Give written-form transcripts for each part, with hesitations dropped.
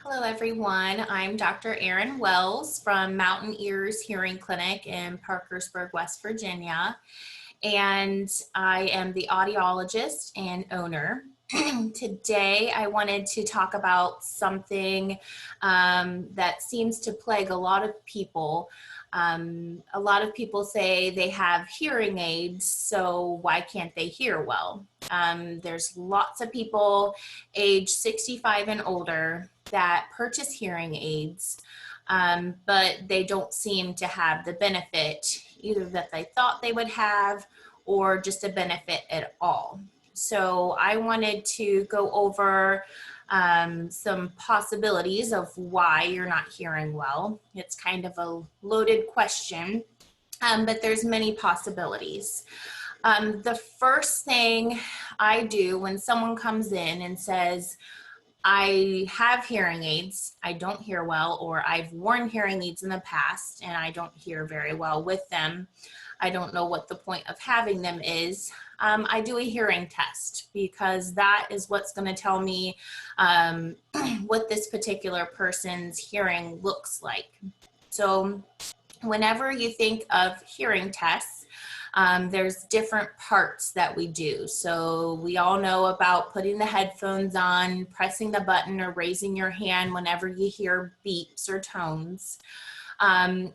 Hello, everyone. I'm Dr. Erin Wells from Mountain Ears Hearing Clinic in Parkersburg, West Virginia, and I am the audiologist and owner. Today, I wanted to talk about something that seems to plague a lot of people. A lot of people say they have hearing aids, so why can't they hear well? There's lots of people age 65 and older that purchase hearing aids, but they don't seem to have the benefit either that they thought they would have or just a benefit at all. So I wanted to go over some possibilities of why you're not hearing well. It's kind of a loaded question, but there's many possibilities. The first thing I do when someone comes in and says, I have hearing aids, I don't hear well, or I've worn hearing aids in the past and I don't hear very well with them, I don't know what the point of having them is. I do a hearing test because that is what's going to tell me what this particular person's hearing looks like. So whenever you think of hearing tests, there's different parts that we do. So we all know about putting the headphones on, pressing the button, or raising your hand whenever you hear beeps or tones.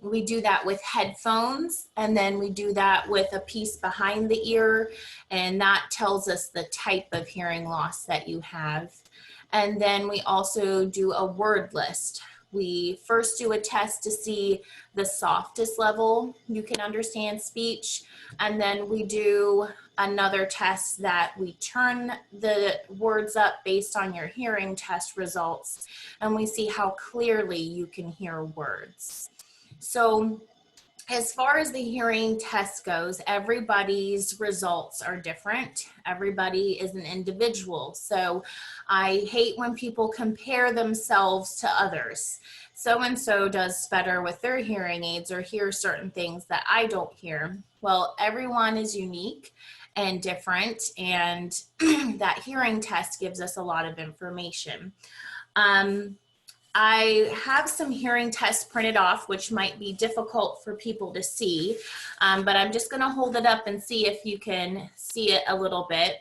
We do that with headphones, and then we do that with a piece behind the ear, and that tells us the type of hearing loss that you have. And then we also do a word list. We first do a test to see the softest level you can understand speech, and then we do another test that we turn the words up based on your hearing test results, and we see how clearly you can hear words. So as far as the hearing test goes, everybody's results are different. Everybody is an individual. So I hate when people compare themselves to others. So-and-so does better with their hearing aids or hears certain things that I don't hear. Well, everyone is unique and different, and that hearing test gives us a lot of information. I have some hearing tests printed off, which might be difficult for people to see, but I'm just going to hold it up and see if you can see it a little bit,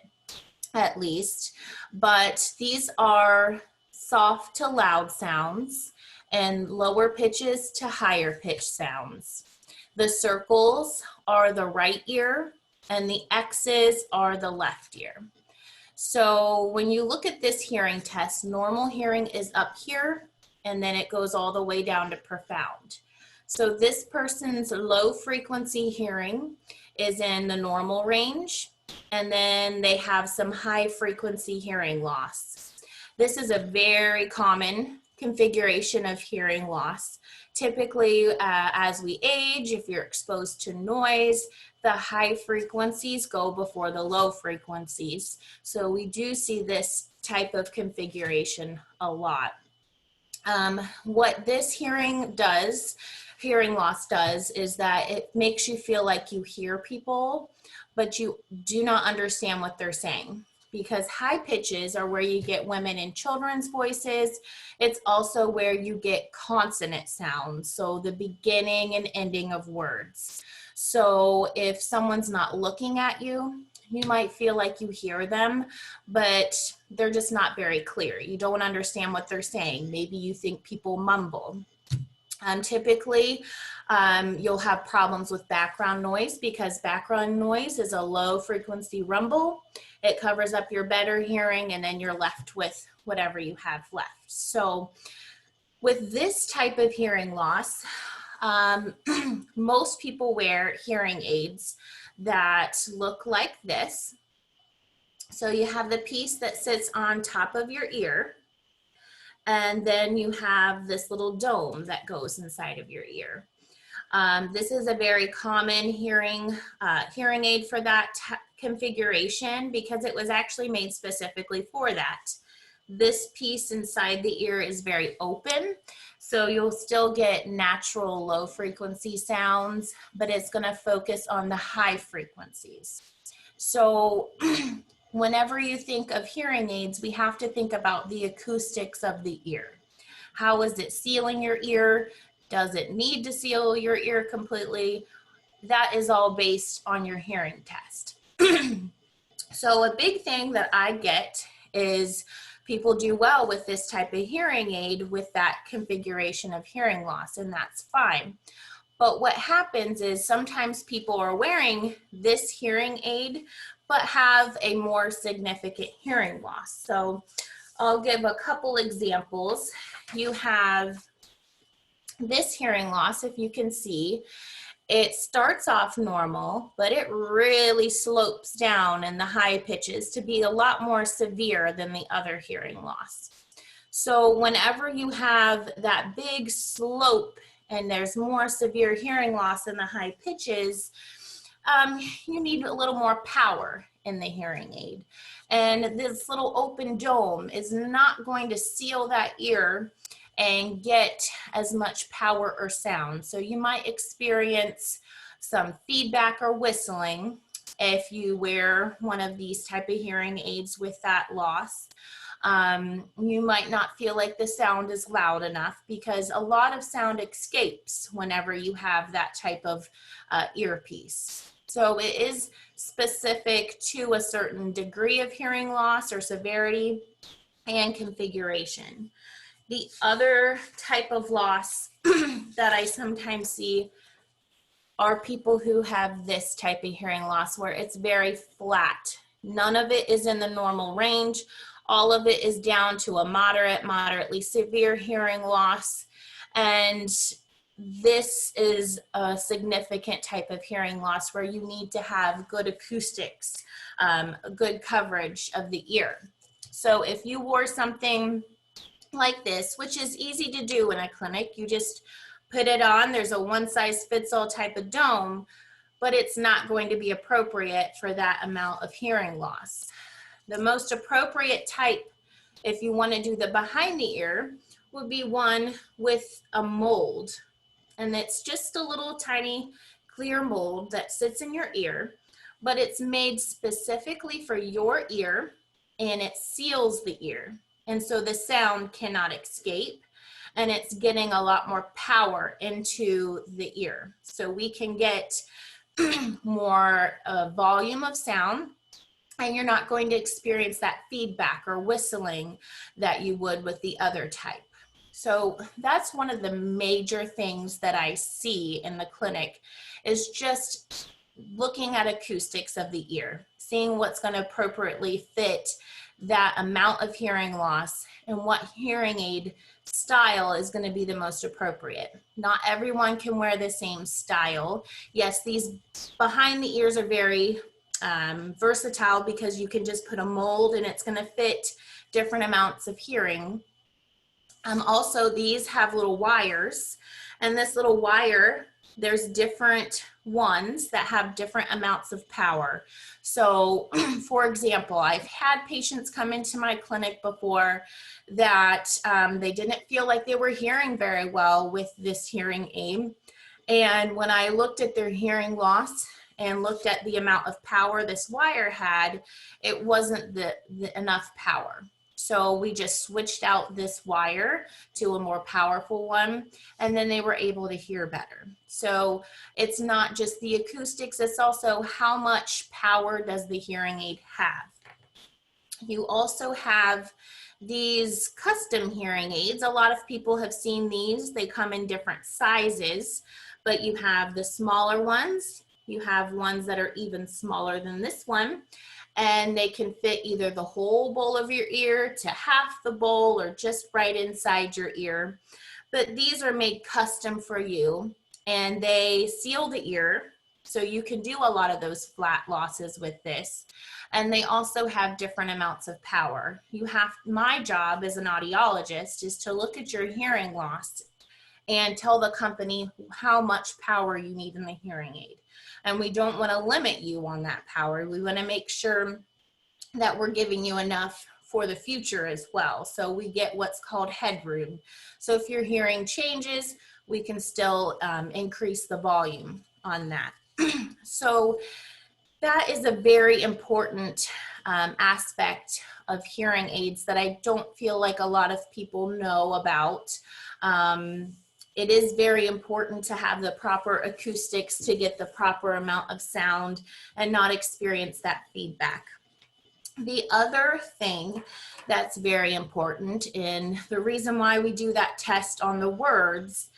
at least. But these are soft to loud sounds and lower pitches to higher pitch sounds. The circles are the right ear and the X's are the left ear. So when you look at this hearing test, normal hearing is up here, and then it goes all the way down to profound. So this person's low frequency hearing is in the normal range, and then they have some high frequency hearing loss. This is a very common configuration of hearing loss. Typically, as we age, if you're exposed to noise, the high frequencies go before the low frequencies. So we do see this type of configuration a lot. What this hearing loss does, is that it makes you feel like you hear people, but you do not understand what they're saying. Because high pitches are where you get women and children's voices. It's also where you get consonant sounds, so the beginning and ending of words. So if someone's not looking at you, you might feel like you hear them, but they're just not very clear. You don't understand what they're saying. Maybe you think people mumble. Typically, you'll have problems with background noise because background noise is a low frequency rumble. It covers up your better hearing, and then you're left with whatever you have left. So with this type of hearing loss, most people wear hearing aids that look like this. So you have the piece that sits on top of your ear, and then you have this little dome that goes inside of your ear. This is a very common hearing aid for that configuration because it was actually made specifically for that. This piece inside the ear is very open, so you'll still get natural low frequency sounds, but it's going to focus on the high frequencies. So whenever you think of hearing aids, we have to think about the acoustics of the ear. How is it sealing your ear? Does it need to seal your ear completely? That is all based on your hearing test. So a big thing that I get is people do well with this type of hearing aid with that configuration of hearing loss, and that's fine. But what happens is sometimes people are wearing this hearing aid, but have a more significant hearing loss. So I'll give a couple examples. You have this hearing loss, if you can see, it starts off normal, but it really slopes down in the high pitches to be a lot more severe than the other hearing loss. So whenever you have that big slope and there's more severe hearing loss in the high pitches, you need a little more power in the hearing aid. And this little open dome is not going to seal that ear and get as much power or sound. So you might experience some feedback or whistling if you wear one of these type of hearing aids with that loss. You might not feel like the sound is loud enough because a lot of sound escapes whenever you have that type of earpiece. So it is specific to a certain degree of hearing loss or severity and configuration. The other type of loss that I sometimes see are people who have this type of hearing loss where it's very flat. None of it is in the normal range. All of it is down to a moderately severe hearing loss. And this is a significant type of hearing loss where you need to have good acoustics, good coverage of the ear. So if you wore something like this, which is easy to do in a clinic, you just put it on, there's a one-size-fits-all type of dome, but it's not going to be appropriate for that amount of hearing loss. The most appropriate type, if you want to do the behind the ear, would be one with a mold. And it's just a little tiny clear mold that sits in your ear, but it's made specifically for your ear and it seals the ear. And so the sound cannot escape and it's getting a lot more power into the ear. So we can get more volume of sound and you're not going to experience that feedback or whistling that you would with the other type. So that's one of the major things that I see in the clinic is just looking at acoustics of the ear, seeing what's going to appropriately fit that amount of hearing loss and what hearing aid style is going to be the most appropriate. Not everyone can wear the same style. Yes, these behind the ears are very versatile because you can just put a mold and it's going to fit different amounts of hearing. Also, these have little wires, and this little wire, there's different ones that have different amounts of power. So, for example, I've had patients come into my clinic before that they didn't feel like they were hearing very well with this hearing aid. And when I looked at their hearing loss and looked at the amount of power this wire had, it wasn't enough power. So we just switched out this wire to a more powerful one, and then they were able to hear better. So it's not just the acoustics, it's also how much power does the hearing aid have. You also have these custom hearing aids. A lot of people have seen these. They come in different sizes, but you have the smaller ones. You have ones that are even smaller than this one. And they can fit either the whole bowl of your ear to half the bowl or just right inside your ear. But these are made custom for you and they seal the ear. So you can do a lot of those flat losses with this. And they also have different amounts of power. My job as an audiologist is to look at your hearing loss and tell the company how much power you need in the hearing aid. And we don't want to limit you on that power. We want to make sure that we're giving you enough for the future as well. So we get what's called headroom. So if your hearing changes, we can still increase the volume on that. So that is a very important aspect of hearing aids that I don't feel like a lot of people know about. It is very important to have the proper acoustics to get the proper amount of sound and not experience that feedback. The other thing that's very important, and the reason why we do that test on the words,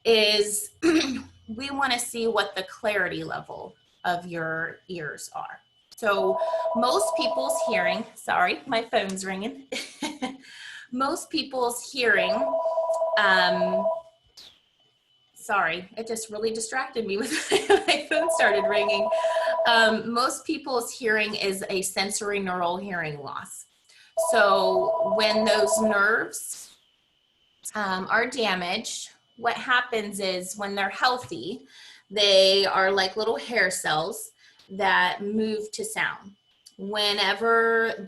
is we want to see what the clarity level of your ears are. So most people's hearing, sorry, my phone's ringing. Most people's hearing, sorry, it just really distracted me with my phone started ringing. Most people's hearing is a sensory neural hearing loss. So when those nerves are damaged, what happens is when they're healthy, they are like little hair cells that move to sound. Whenever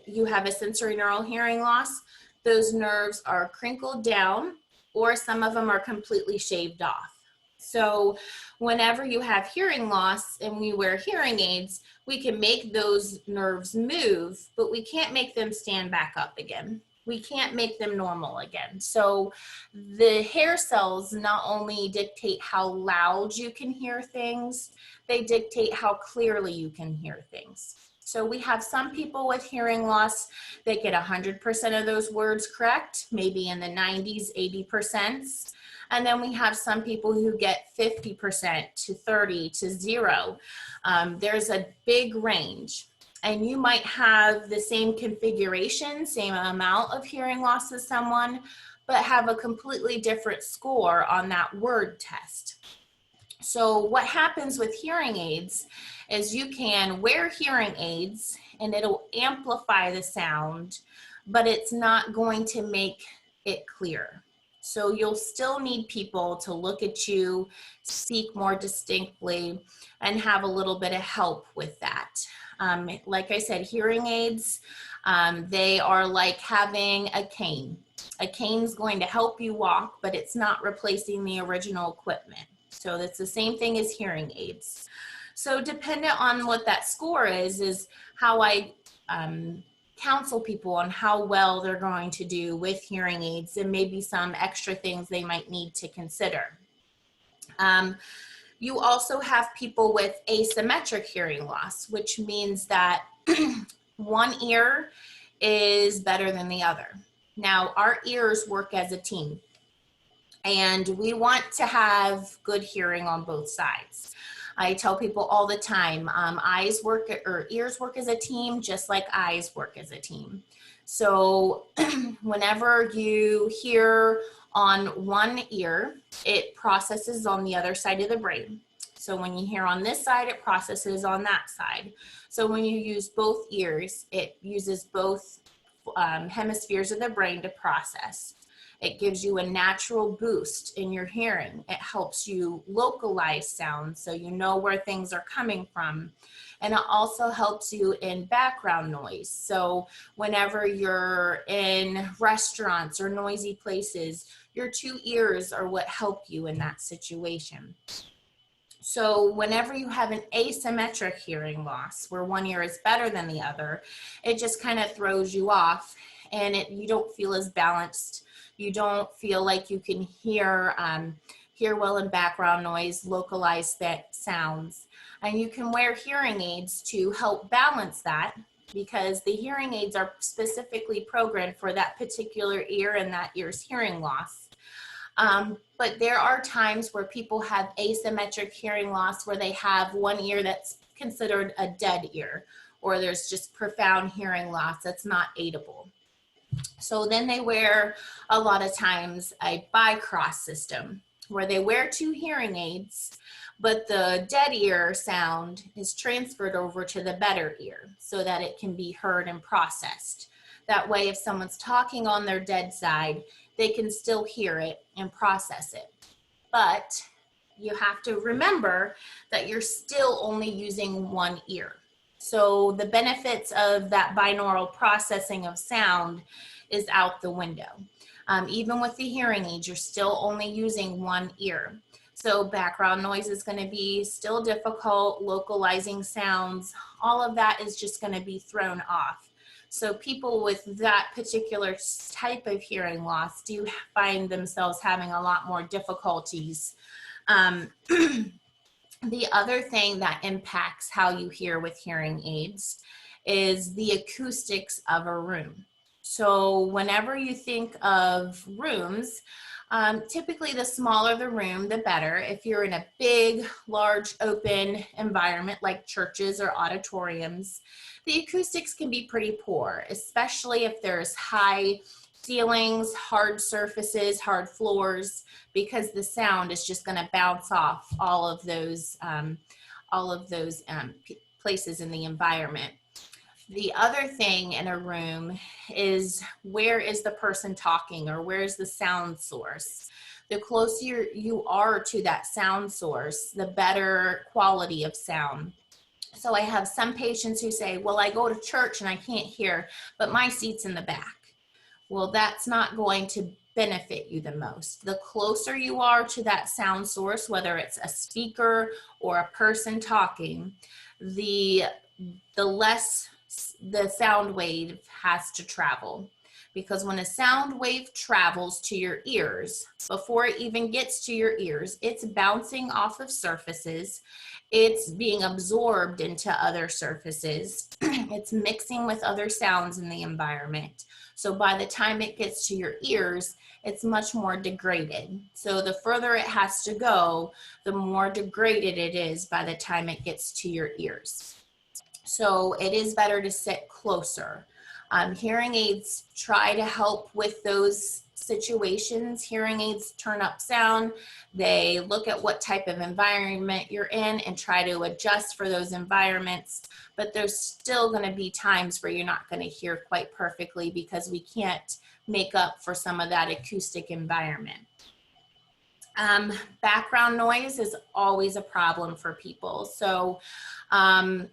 you have a sensory neural hearing loss, those nerves are crinkled down, or some of them are completely shaved off. So whenever you have hearing loss and we wear hearing aids, we can make those nerves move, but we can't make them stand back up again. We can't make them normal again. So the hair cells not only dictate how loud you can hear things, they dictate how clearly you can hear things. So we have some people with hearing loss that get 100% of those words correct, maybe in the 90s, 80%. And then we have some people who get 50% to 30 to 0. There's a big range. And you might have the same configuration, same amount of hearing loss as someone, but have a completely different score on that word test. So what happens with hearing aids is you can wear hearing aids and it'll amplify the sound, but it's not going to make it clear. So you'll still need people to look at you, speak more distinctly, and have a little bit of help with that. Like I said, hearing aids, they are like having a cane. A cane's going to help you walk, but it's not replacing the original equipment. So that's the same thing as hearing aids. So dependent on what that score is how I counsel people on how well they're going to do with hearing aids and maybe some extra things they might need to consider. You also have people with asymmetric hearing loss, which means that one ear is better than the other. Now, our ears work as a team, and we want to have good hearing on both sides. I tell people all the time, ears work as a team, just like eyes work as a team. So whenever you hear on one ear, it processes on the other side of the brain. So when you hear on this side, it processes on that side. So when you use both ears, it uses both hemispheres of the brain to process. It gives you a natural boost in your hearing. It helps you localize sound so you know where things are coming from. And it also helps you in background noise. So whenever you're in restaurants or noisy places, your two ears are what help you in that situation. So whenever you have an asymmetric hearing loss, where one ear is better than the other, it just kind of throws you off and you don't feel as balanced. You don't feel like you can hear well in background noise, localize that sounds. And you can wear hearing aids to help balance that, because the hearing aids are specifically programmed for that particular ear and that ear's hearing loss. But there are times where people have asymmetric hearing loss where they have one ear that's considered a dead ear, or there's just profound hearing loss that's not aidable. So then they wear a lot of times a bicross system where they wear two hearing aids, but the dead ear sound is transferred over to the better ear so that it can be heard and processed. That way, if someone's talking on their dead side, they can still hear it and process it. But you have to remember that you're still only using one ear. So the benefits of that binaural processing of sound is out the window. Even with the hearing aids, you're still only using one ear. So background noise is going to be still difficult, localizing sounds, all of that is just going to be thrown off. So people with that particular type of hearing loss do find themselves having a lot more difficulties. The other thing that impacts how you hear with hearing aids is the acoustics of a room. So whenever you think of rooms, typically the smaller the room, the better. If you're in a big, large, open environment like churches or auditoriums, the acoustics can be pretty poor, especially if there's high ceilings, hard surfaces, hard floors, because the sound is just going to bounce off all of those places in the environment. The other thing in a room is, where is the person talking, or where's the sound source? The closer you are to that sound source, the better quality of sound. So I have some patients who say, well, I go to church and I can't hear, but my seat's in the back. Well, that's not going to benefit you the most. The closer you are to that sound source, whether it's a speaker or a person talking, the less the sound wave has to travel. Because when a sound wave travels to your ears, before it even gets to your ears, it's bouncing off of surfaces, it's being absorbed into other surfaces, it's mixing with other sounds in the environment. So by the time it gets to your ears, it's much more degraded. So the further it has to go, the more degraded it is by the time it gets to your ears. So it is better to sit closer. Hearing aids try to help with those situations. Hearing aids turn up sound. They look at what type of environment you're in and try to adjust for those environments. But there's still going to be times where you're not going to hear quite perfectly, because we can't make up for some of that acoustic environment. Background noise is always a problem for people. So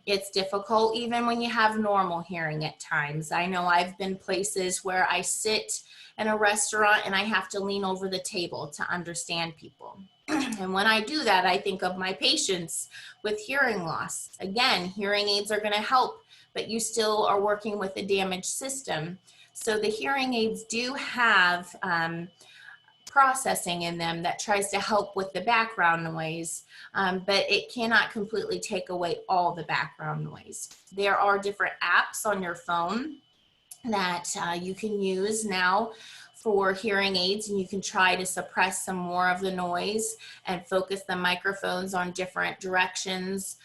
it's difficult even when you have normal hearing at times. I know I've been places where I sit in a restaurant and I have to lean over the table to understand people. And when I do that, I think of my patients with hearing loss. Again, hearing aids are going to help, but you still are working with a damaged system. So the hearing aids do have processing in them that tries to help with the background noise, but it cannot completely take away all the background noise. There are different apps on your phone that you can use now for hearing aids, and you can try to suppress some more of the noise and focus the microphones on different directions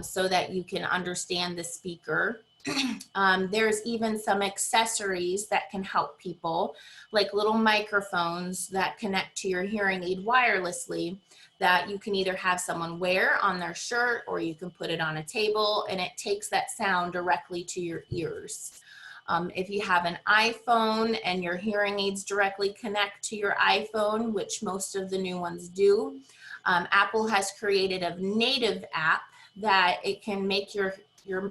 so that you can understand the speaker. There's even some accessories that can help people, like little microphones that connect to your hearing aid wirelessly, that you can either have someone wear on their shirt or you can put it on a table, and it takes that sound directly to your ears. If you have an iPhone and your hearing aids directly connect to your iPhone, which most of the new ones do, Apple has created a native app that it can make your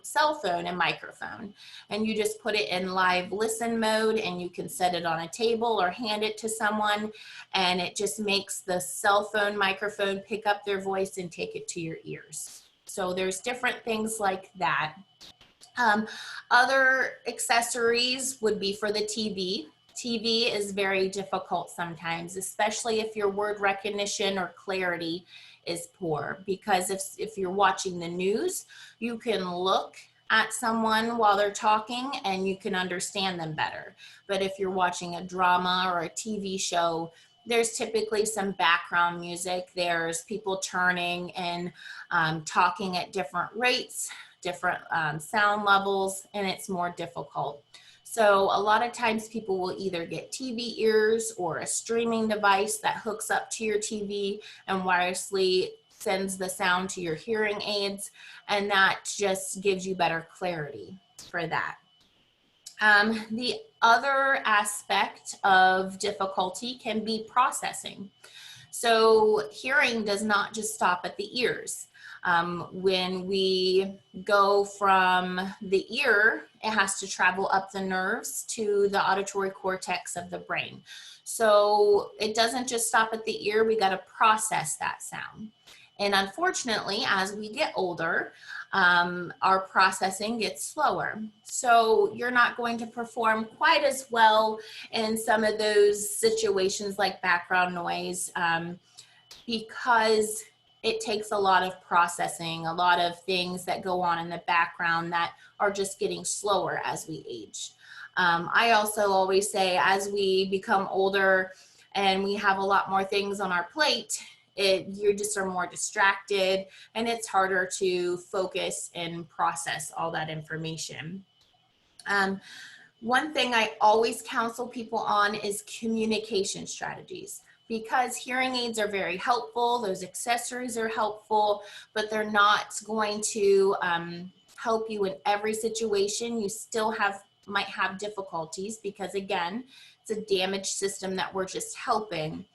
cell phone a microphone, and you just put it in live listen mode, and you can set it on a table or hand it to someone, and it just makes the cell phone microphone pick up their voice and take it to your ears. So there's different things like that. Other accessories would be for the TV. TV is very difficult sometimes, especially if your word recognition or clarity is poor, because if you're watching the news, you can look at someone while they're talking and you can understand them better. But if you're watching a drama or a TV show, there's typically some background music. There's people turning and talking at different rates, different sound levels, and it's more difficult. So a lot of times people will either get TV ears or a streaming device that hooks up to your TV and wirelessly sends the sound to your hearing aids, and that just gives you better clarity for that. The other aspect of difficulty can be processing. So hearing does not just stop at the ears. When we go from the ear, it has to travel up the nerves to the auditory cortex of the brain. So it doesn't just stop at the ear, we got to process that sound. And unfortunately, as we get older, our processing gets slower. So you're not going to perform quite as well in some of those situations like background noise, because it takes a lot of processing, a lot of things that go on in the background that are just getting slower as we age. I also always say, as we become older and we have a lot more things on our plate, you just are more distracted, and it's harder to focus and process all that information. One thing I always counsel people on is communication strategies, because hearing aids are very helpful. Those accessories are helpful, but they're not going to help you in every situation. You still might have difficulties because, again, it's a damaged system that we're just helping.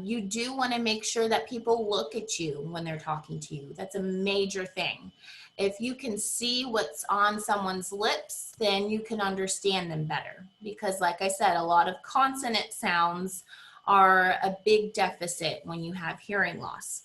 You do want to make sure that people look at you when they're talking to you. That's a major thing. If you can see what's on someone's lips, then you can understand them better. Because like I said, a lot of consonant sounds are a big deficit when you have hearing loss.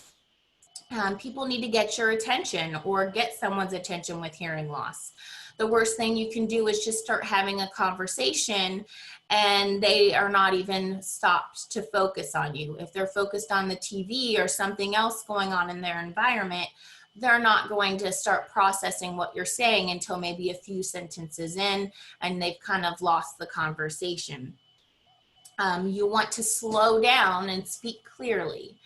People need to get your attention or get someone's attention with hearing loss. The worst thing you can do is just start having a conversation and they are not even stopped to focus on you. If they're focused on the TV or something else going on in their environment, they're not going to start processing what you're saying until maybe a few sentences in, and they've kind of lost the conversation. You want to slow down and speak clearly.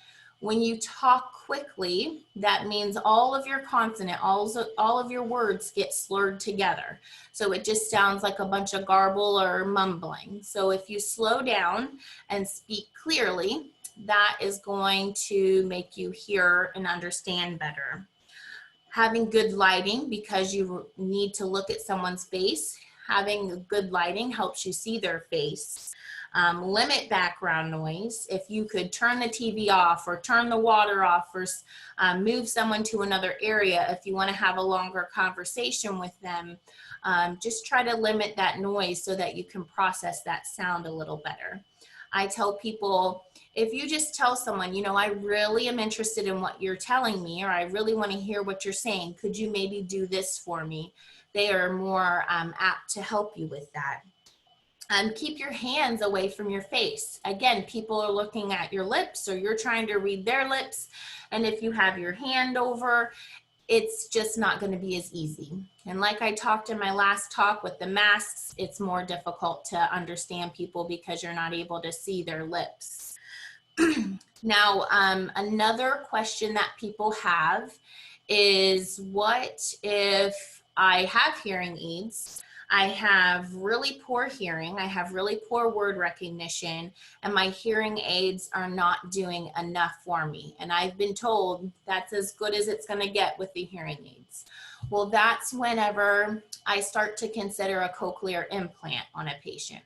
When you talk quickly, that means all of your consonant, all of your words get slurred together. So it just sounds like a bunch of garble or mumbling. So if you slow down and speak clearly, that is going to make you hear and understand better. Having good lighting, because you need to look at someone's face. Having good lighting helps you see their face. Limit background noise. If you could turn the TV off or turn the water off, or move someone to another area if you want to have a longer conversation with them, just try to limit that noise so that you can process that sound a little better. I tell people, if you just tell someone, you know, I really am interested in what you're telling me, or I really want to hear what you're saying, could you maybe do this for me? They are more apt to help you with that. Keep your hands away from your face. Again, people are looking at your lips, or you're trying to read their lips. And if you have your hand over, it's just not going to be as easy. And like I talked in my last talk with the masks, it's more difficult to understand people because you're not able to see their lips. Now, another question that people have is, what if I have hearing aids? I have really poor hearing, I have really poor word recognition, and my hearing aids are not doing enough for me. And I've been told that's as good as it's going to get with the hearing aids. Well, that's whenever I start to consider a cochlear implant on a patient.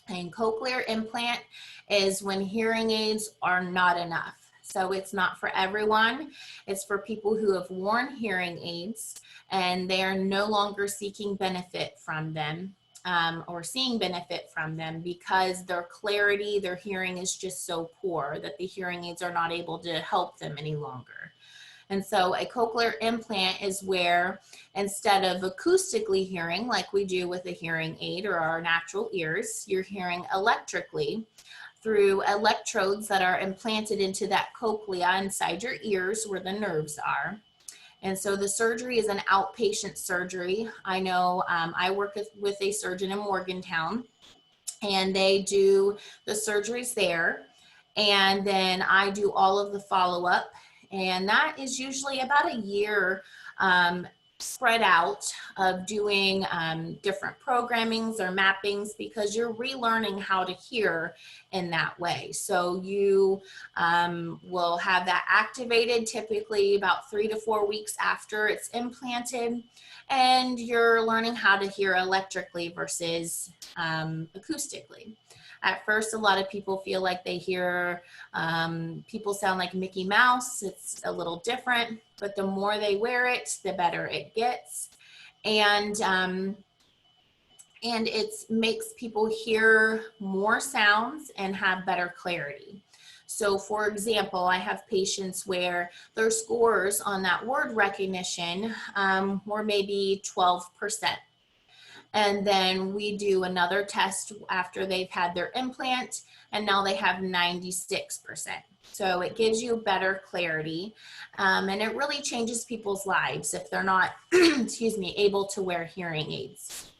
And cochlear implant is when hearing aids are not enough. So it's not for everyone. It's for people who have worn hearing aids and they are no longer seeking benefit from them, or seeing benefit from them, because their clarity, their hearing is just so poor that the hearing aids are not able to help them any longer. And so a cochlear implant is where, instead of acoustically hearing like we do with a hearing aid or our natural ears, you're hearing electrically through electrodes that are implanted into that cochlea inside your ears where the nerves are. And so the surgery is an outpatient surgery. I know I work with a surgeon in Morgantown, and they do the surgeries there. And then I do all of the follow-up. And that is usually about a year spread out of doing different programmings or mappings, because you're relearning how to hear in that way. So you will have that activated typically about 3 to 4 weeks after it's implanted, and you're learning how to hear electrically versus acoustically. At first, a lot of people feel like they hear people sound like Mickey Mouse. It's a little different, but the more they wear it, the better it gets. And it makes people hear more sounds and have better clarity. So for example, I have patients where their scores on that word recognition were maybe 12%. And then we do another test after they've had their implant, and now they have 96%. So it gives you better clarity, and it really changes people's lives if they're not, excuse me, able to wear hearing aids.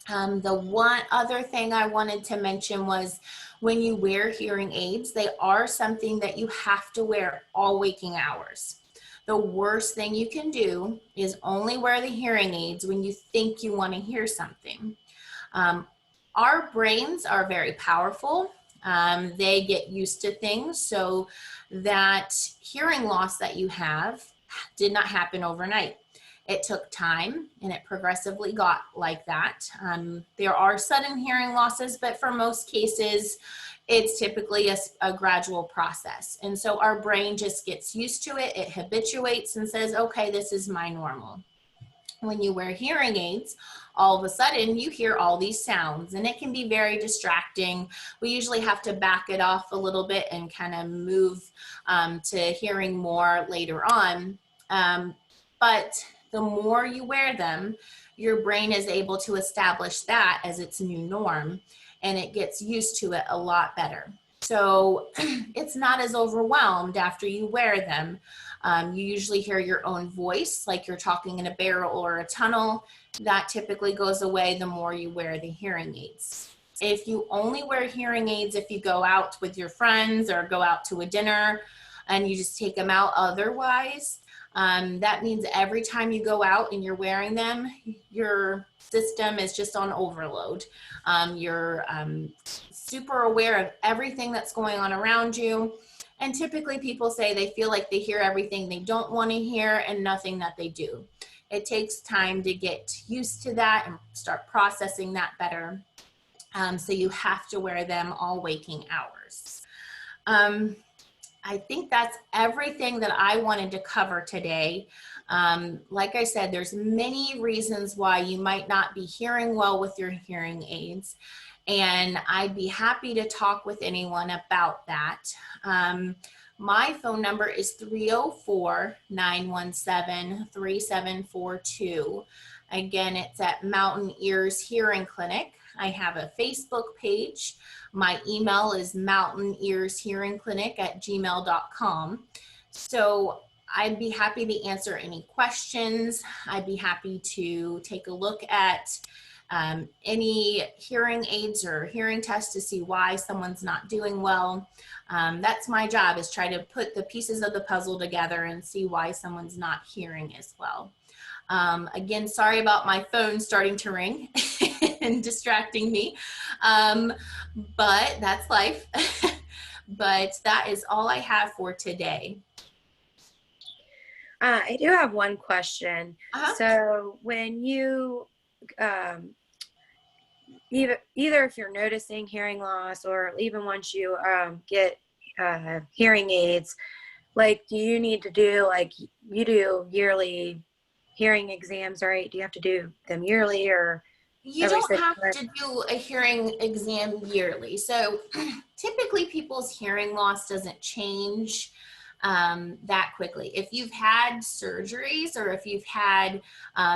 The one other thing I wanted to mention was when you wear hearing aids, they are something that you have to wear all waking hours. The worst thing you can do is only wear the hearing aids when you think you want to hear something. Our brains are very powerful. They get used to things, so that hearing loss that you have did not happen overnight. It took time and it progressively got like that. There are sudden hearing losses, but for most cases, it's typically a gradual process. And so our brain just gets used to it. It habituates and says, okay, this is my normal. When you wear hearing aids, all of a sudden you hear all these sounds and it can be very distracting. We usually have to back it off a little bit and kind of move to hearing more later on. But the more you wear them, your brain is able to establish that as its new norm, and it gets used to it a lot better. So it's not as overwhelmed after you wear them. You usually hear your own voice, like you're talking in a barrel or a tunnel. That typically goes away the more you wear the hearing aids. If you only wear hearing aids if you go out with your friends or go out to a dinner and you just take them out otherwise, that means every time you go out and you're wearing them, your system is just on overload. You're super aware of everything that's going on around you. And typically people say they feel like they hear everything they don't want to hear and nothing that they do. It takes time to get used to that and start processing that better. So you have to wear them all waking hours. I think that's everything that I wanted to cover today. Like I said, there's many reasons why you might not be hearing well with your hearing aids, and I'd be happy to talk with anyone about that. My phone number is 304-917-3742. Again, it's at Mountain Ears Hearing Clinic. I have a Facebook page. My email is mountainearshearingclinic@gmail.com. So I'd be happy to answer any questions. I'd be happy to take a look at any hearing aids or hearing tests to see why someone's not doing well. That's my job, is try to put the pieces of the puzzle together and see why someone's not hearing as well. Again, sorry about my phone starting to ring and distracting me, but that's life. But that is all I have for today. I do have one question. So when you, either if you're noticing hearing loss or even once you get hearing aids, like, do you need to do, like, you do yearly hearing exams, right? Do you have to do them yearly, or you don't have to do a hearing exam yearly? So typically people's hearing loss doesn't change that quickly. If you've had surgeries or if you've had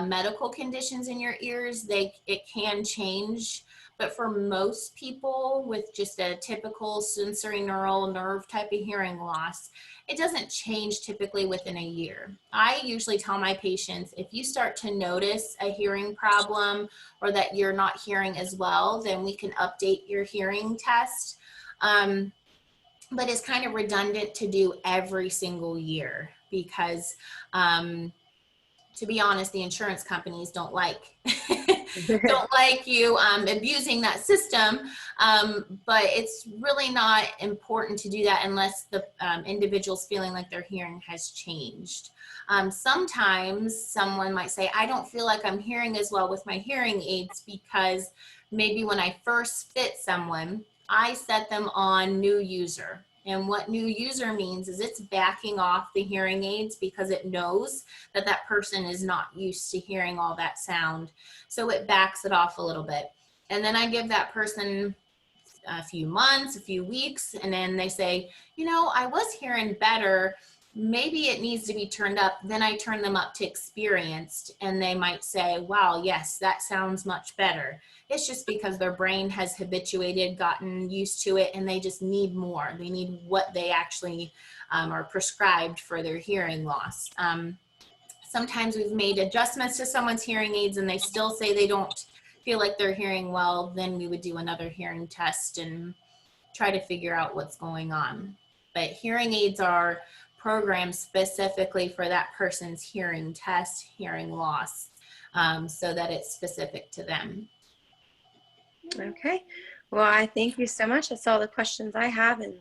medical conditions in your ears, it can change. But for most people with just a typical sensory neural nerve type of hearing loss, it doesn't change typically within a year. I usually tell my patients, if you start to notice a hearing problem or that you're not hearing as well, then we can update your hearing test. But it's kind of redundant to do every single year because, to be honest, the insurance companies don't like you abusing that system. But it's really not important to do that unless the individual's feeling like their hearing has changed. Sometimes someone might say, I don't feel like I'm hearing as well with my hearing aids because maybe when I first fit someone, I set them on new user. And what new user means is it's backing off the hearing aids because it knows that that person is not used to hearing all that sound. So it backs it off a little bit. And then I give that person a few months, a few weeks, and then they say, you know, I was hearing better. Maybe it needs to be turned up. Then I turn them up to experienced, and they might say, wow, yes, that sounds much better. It's just because their brain has habituated, gotten used to it, and they just need more. They need what they actually are prescribed for their hearing loss. Sometimes we've made adjustments to someone's hearing aids and they still say they don't feel like they're hearing well. Then we would do another hearing test and try to figure out what's going on. But hearing aids are programmed specifically for that person's hearing test, hearing loss, so that it's specific to them. Okay. Well, I thank you so much. That's all the questions I have, and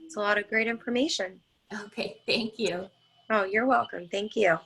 it's a lot of great information. Okay, thank you. Oh, you're welcome. Thank you.